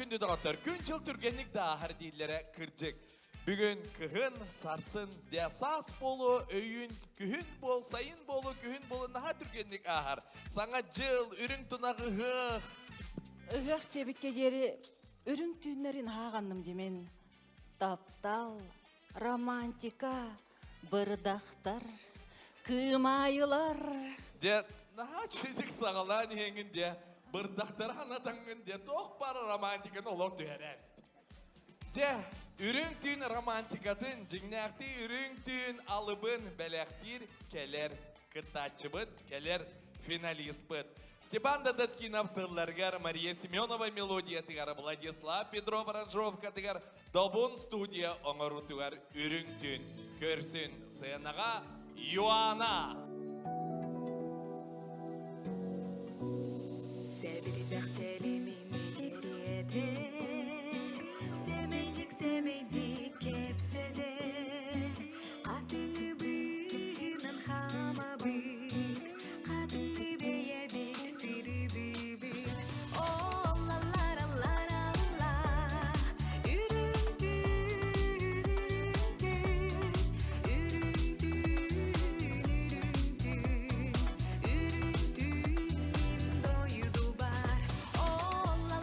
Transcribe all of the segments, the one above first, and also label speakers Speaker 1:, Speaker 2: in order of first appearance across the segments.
Speaker 1: Күнді дұраттар, күн жыл түргенлік дағыр дейлері кірджік. Бүгін күхін, сарсын, десас болу, өйін, күхін бол, сайын болу, күхін болу, наға түргенлік ағыр. Саңа жыл, үрің тұнағы ғық.
Speaker 2: Үғақ чебіккедері үрің түйінлерін хағанным демен. Таптал, романтика, бырдақтар, кымайылар.
Speaker 1: Де, наға чедік сағалан еңінде. Бырдақтар анатаңын де тоқ бары романтиканы олық түйерәбіз. Де, үрің түйін романтикатын, жіңнәқті үрің түйін алыбын бәләқтір келер кытачыбыт, келер финалист бұд. Степан Дадацкинов тылларғар, Мария Семенова мелодия тығар, Владислав Петров аранжировка тығар, Добун студия оңыру тығар үрің түйін. Көрсін сынаға Юана.
Speaker 3: Semeydik hepsi de kadını büyünen hama büyük kadını beyedik siri büyük oh la la la la la la ürüntü ürüntün doyudu var oh la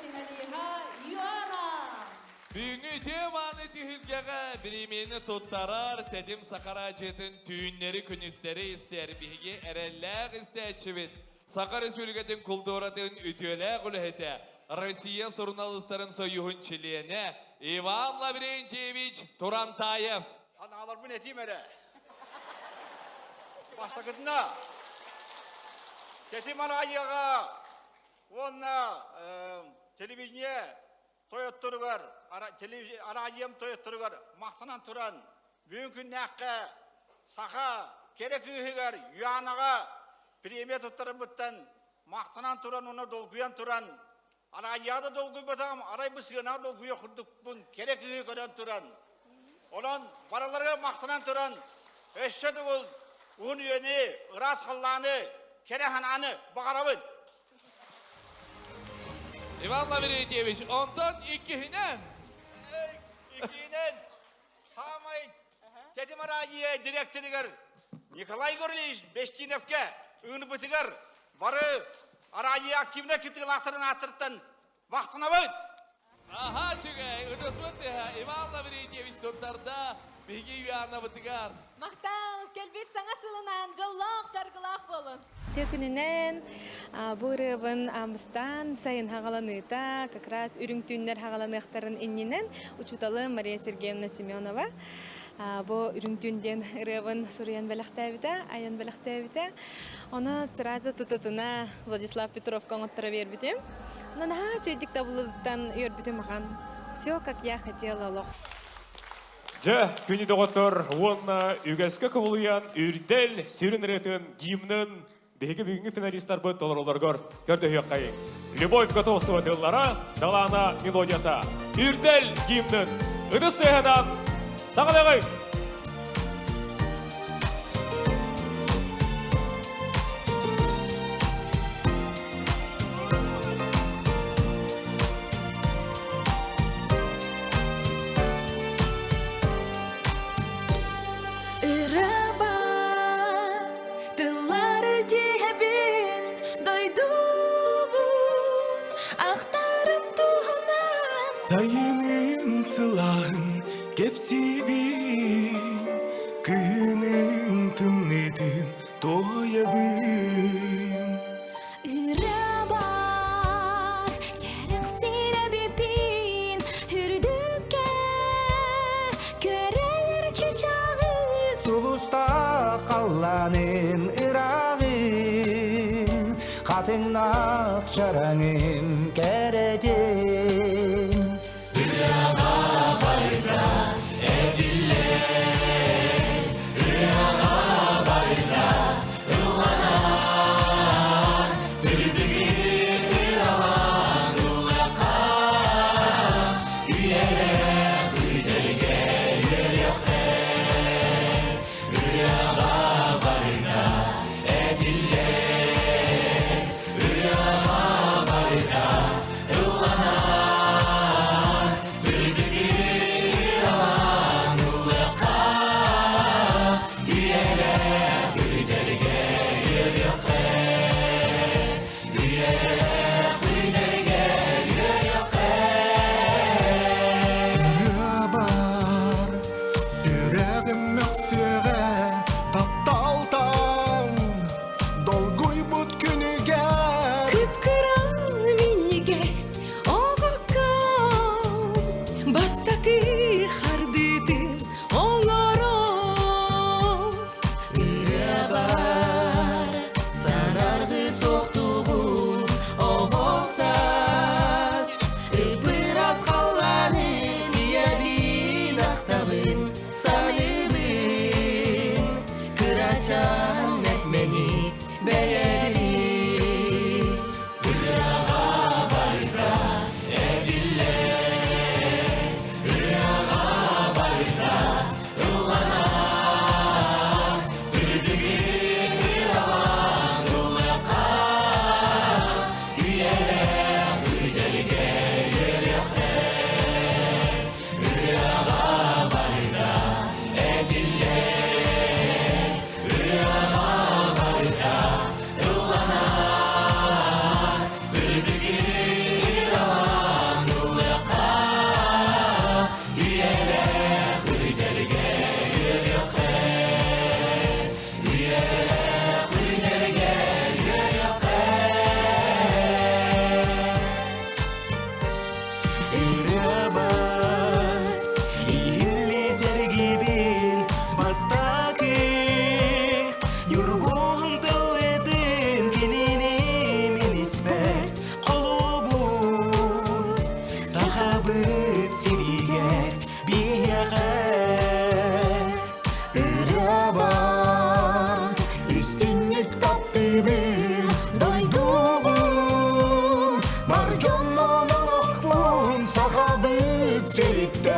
Speaker 2: Эбеттин алиха Юана.
Speaker 1: Büyüğü temanı tühülgege birimini tuttarar, tedim sakara jetin tüyünleri künüsleri ister, bilgi erellik ister çivit. Sakar Respublika'nın kulturatın ütüle kulühete, Россия jurnalistlerin soyuhun çiliğine, Ivan Lavrenchevich Turantayev.
Speaker 4: Analar bu ne diyeyim hele? Başta gidin Tetim ayıga, onna televizyon toyotturugar, arayım toyotturugar, mahtanan turan, mümkün näkke, saka, kerek ühügar, yuanaga, premiye tuttarım bütten, mahtanan turan, onu dolguyan turan, arayıya da dolguy batam, aray bısığına dolguya kurduk bun, kerek ühügar turan. Olan baralara mahtanan turan, eşşet ol, un yönü, ıras kıllanı, kerehananı, bakarabın.
Speaker 1: Ivan Lavrenchevich, ondan ikihinen.
Speaker 4: İkinin, tamay, tedim arayıya direktörüger, Nikolay Gorliç, Beştinevke, ığını bitiger, barı arayıya aktivine kütüğün atırttan, vaktına bıt.
Speaker 1: Aha çünkü, ödesmet ya, Ivan Lavrenchevich tuttarda, bilgi yuana bıtıgar.
Speaker 3: Мактал, келбет саңа сылынан жоллоқ саргылақ болын.
Speaker 5: Төкүнүнен бу рыбын амыстан сайын хагаланыта, как раз үрүңтүннер хагаланыктарын иннинен учуталы Мария Сергеевна Семенова. Бу үрүңтүнден рыбын сурян белектебите, аян белектебите. Оны сразу тутутуна Владислав Петров коңоттара бербитим. Нана чөйдик табылыптан өрбитим маған. Все, как я хотела, лох.
Speaker 6: Жа, күні доғыттыр, онна үгәскі кывылыян үрдел сүйрініретін гимнін бейгі бүгінгі финалистар бұд олар олар көрді хүйаққайын. Любовь Готовсова тыллара, далана мелодията. Үрдел гимнін үдістігінен сағалағай!
Speaker 3: Ырыба, тыллары дебин, дойдубун, ақтарым туғынан.
Speaker 7: Sayının sılahın kepsibin, kının tımnedin doyabın.
Speaker 3: Ырыба, керек сиребепин, үрдүкке, көрер чычағы.
Speaker 7: Sulusta kallanın ırağın, katınnak çaranın keredin. Сақабыт сиригер биягер Үрабар Истинник таптыбын Дойдубын Бар жоннон олықпын Сақабыт сиригер